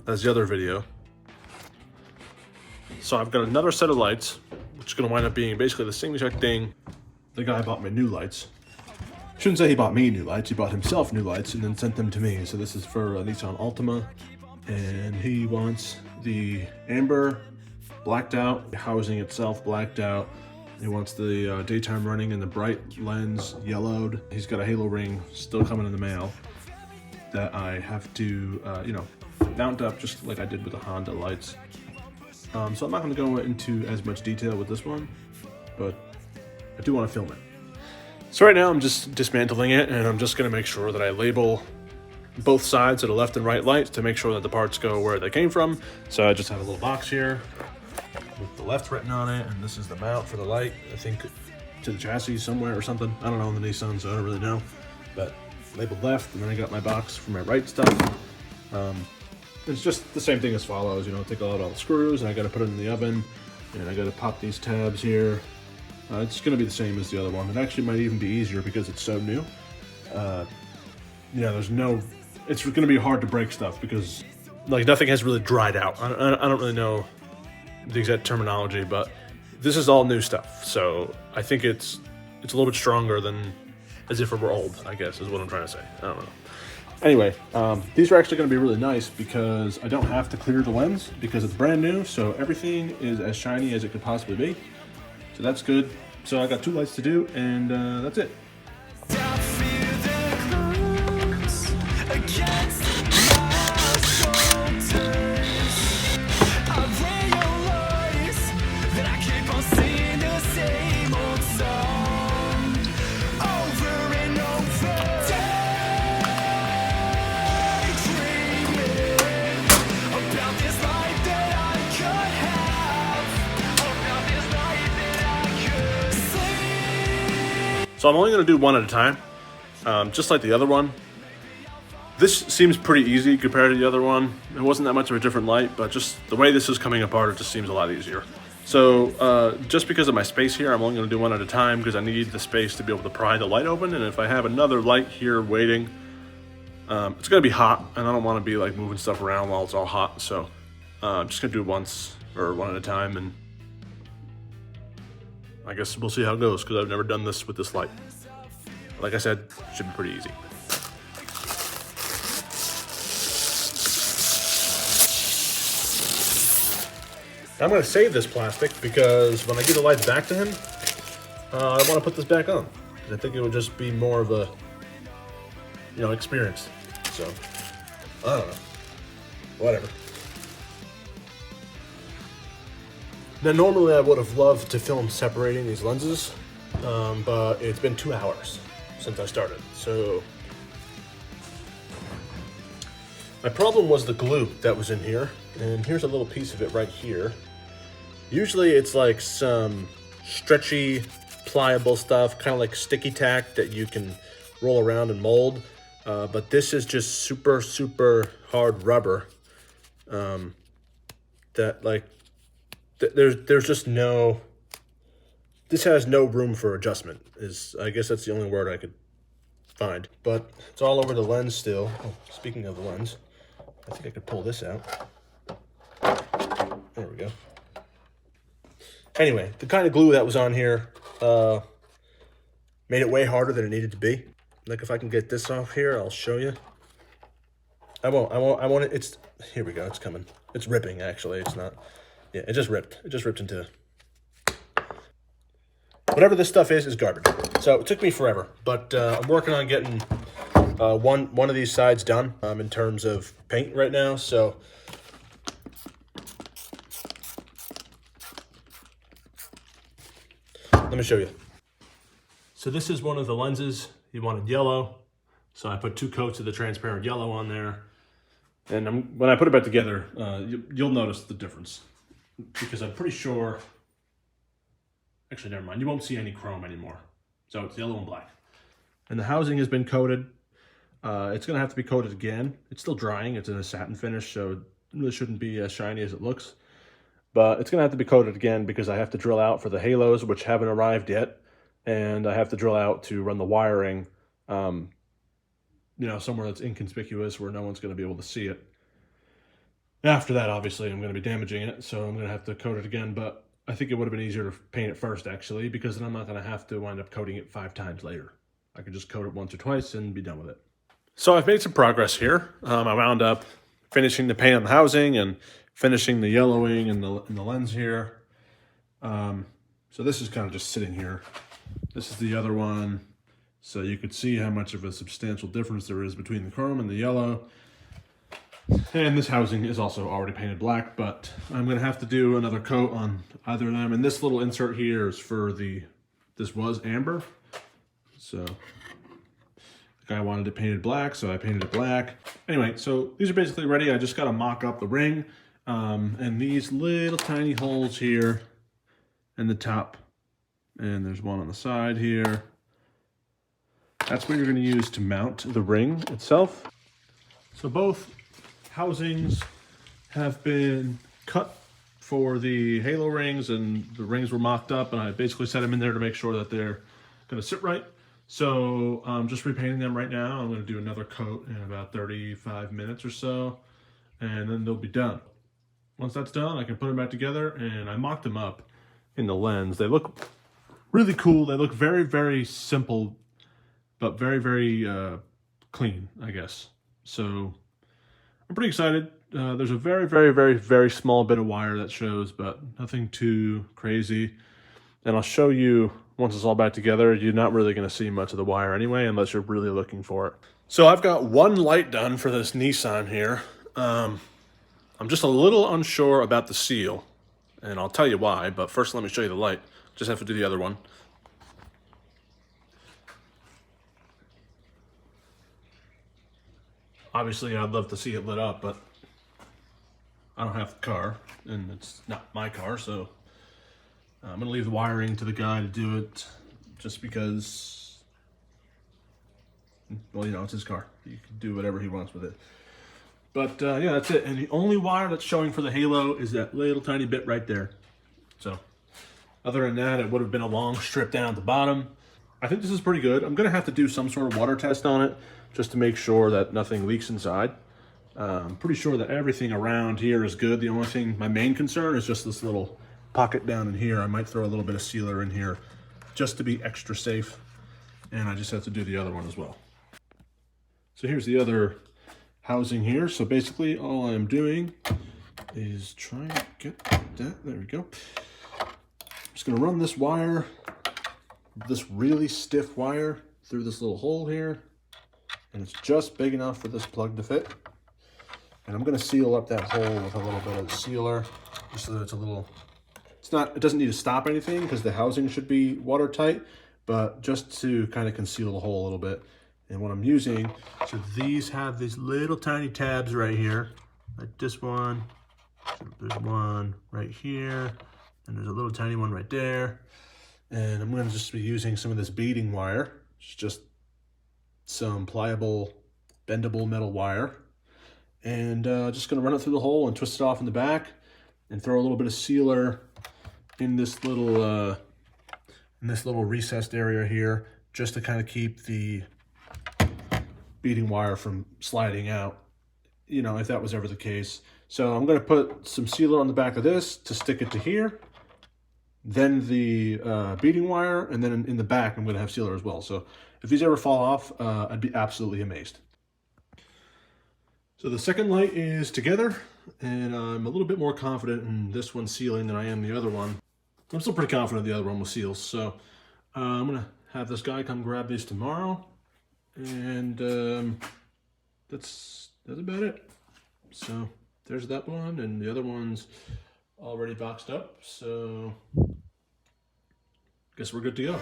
as the other video. So I've got another set of lights, which is going to wind up being basically the same exact thing. The guy bought me new lights. Shouldn't say he bought me new lights, he bought himself new lights and then sent them to me. So this is for Nissan Altima, and he wants the amber blacked out, the housing itself blacked out. He wants the daytime running and the bright lens yellowed. He's got a halo ring still coming in the mail that I have to, mount up just like I did with the Honda lights. So I'm not going to go into as much detail with this one, but I do want to film it. So right now I'm just dismantling it, and I'm just going to make sure that I label both sides of the left and right lights to make sure that the parts go where they came from. So I just have a little box here with the left written on it, and this is the mount for the light, I think to the chassis somewhere or something. I don't know on the Nissan, so I don't really know, but labeled left, and then I got my box for my right stuff. It's just the same thing as follows, take out all the screws, and I got to put it in the oven, and I got to pop these tabs here. It's going to be the same as the other one. It actually might even be easier because it's so new. It's going to be hard to break stuff because nothing has really dried out. I don't really know the exact terminology, but this is all new stuff. So I think it's a little bit stronger than as if it were old, I guess is what I'm trying to say. I don't know. Anyway, these are actually going to be really nice because I don't have to clear the lens because it's brand new, so everything is as shiny as it could possibly be. So that's good. So I got 2 lights to do, and that's it. So I'm only going to do one at a time, just like the other one. This seems pretty easy compared to the other one. It wasn't that much of a different light, but just the way this is coming apart, it just seems a lot easier. So just because of my space here, I'm only going to do one at a time because I need the space to be able to pry the light open. And if I have another light here waiting, it's going to be hot, and I don't want to be moving stuff around while it's all hot. So I'm just going to do it once or one at a time, and I guess we'll see how it goes because I've never done this with this light. Like I said, it should be pretty easy. I'm going to save this plastic because when I give the lights back to him, I want to put this back on. I think it would just be more of a, experience. So, I don't know. Whatever. Now, normally I would have loved to film separating these lenses, but it's been 2 hours since I started. So my problem was the glue that was in here, and here's a little piece of it right here. Usually it's like some stretchy, pliable stuff, kind of like sticky tack that you can roll around and mold, but this is just super, super hard rubber that there's just no, this has no room for adjustment, I guess that's the only word I could find. But it's all over the lens still. Oh, speaking of the lens, I think I could pull this out. There we go. Anyway, the kind of glue that was on here made it way harder than it needed to be. If I can get this off here, I'll show you. I won't, it's, here we go, it's coming. It's ripping, actually, it's not. Yeah, it just ripped. It just ripped into... Whatever this stuff is garbage. So it took me forever, but I'm working on getting one of these sides done in terms of paint right now. So let me show you. So this is one of the lenses. He wanted yellow, so I put 2 coats of the transparent yellow on there. And when I put it back together, you'll notice the difference. Because I'm pretty sure, actually never mind, you won't see any chrome anymore. So it's yellow and black. And the housing has been coated. It's going to have to be coated again. It's still drying. It's in a satin finish, so it really shouldn't be as shiny as it looks. But it's going to have to be coated again because I have to drill out for the halos, which haven't arrived yet. And I have to drill out to run the wiring, somewhere that's inconspicuous where no one's going to be able to see it. After that, obviously, I'm going to be damaging it, so I'm going to have to coat it again, but I think it would have been easier to paint it first, actually, because then I'm not going to have to wind up coating it 5 times later. I could just coat it once or twice and be done with it. So I've made some progress here. I wound up finishing the paint on the housing and finishing the yellowing in the lens here. So this is kind of just sitting here. This is the other one. So you could see how much of a substantial difference there is between the chrome and the yellow. And this housing is also already painted black, but I'm going to have to do another coat on either of them. And this little insert here is for this was amber. So the guy wanted it painted black, so I painted it black. Anyway, so these are basically ready. I just got to mock up the ring. And these little tiny holes here in the top. And there's one on the side here. That's what you're going to use to mount the ring itself. So both housings have been cut for the halo rings, and the rings were mocked up, and I basically set them in there to make sure that they're going to sit right. So I'm just repainting them right now. I'm going to do another coat in about 35 minutes or so, and then they'll be done. Once that's done, I can put them back together, and I mocked them up in the lens. They look really cool. They look very, very simple, but very, very clean, I guess. So I'm pretty excited. There's a very, very, very, very small bit of wire that shows, but nothing too crazy. And I'll show you once it's all back together. You're not really going to see much of the wire anyway, unless you're really looking for it. So I've got one light done for this Nissan here. I'm just a little unsure about the seal, and I'll tell you why, but first let me show you the light. Just have to do the other one. Obviously, I'd love to see it lit up, but I don't have the car, and it's not my car, so I'm going to leave the wiring to the guy to do it, just because, well, you know, it's his car. He can do whatever he wants with it. But, yeah, that's it. And the only wire that's showing for the halo is that little tiny bit right there. So, other than that, it would have been a long strip down at the bottom. I think this is pretty good. I'm going to have to do some sort of water test on it, just to make sure that nothing leaks inside. I'm pretty sure that everything around here is good. The only thing, my main concern is just this little pocket down in here. I might throw a little bit of sealer in here just to be extra safe. And I just have to do the other one as well. So here's the other housing here. So basically all I'm doing is try to get that. There we go. I'm just gonna run this wire, this really stiff wire, through this little hole here. And it's just big enough for this plug to fit. And I'm going to seal up that hole with a little bit of sealer, just so that it's a little, it doesn't need to stop anything because the housing should be watertight, but just to kind of conceal the hole a little bit. And what I'm using, so these have these little tiny tabs right here, like this one. So there's one right here, and there's a little tiny one right there. And I'm going to just be using some of this beading wire. It's just some pliable, bendable metal wire, and just going to run it through the hole and twist it off in the back, and throw a little bit of sealer in this little recessed area here, just to kind of keep the beading wire from sliding out, you know, if that was ever the case. So I'm going to put some sealer on the back of this to stick it to here, then the beading wire, and then in the back I'm going to have sealer as well. So if these ever fall off, I'd be absolutely amazed. So the second light is together, and I'm a little bit more confident in this one sealing than I am the other one. I'm still pretty confident the other one will seal, so I'm going to have this guy come grab these tomorrow, and that's about it. So there's that one, and the other one's already boxed up, so guess we're good to go.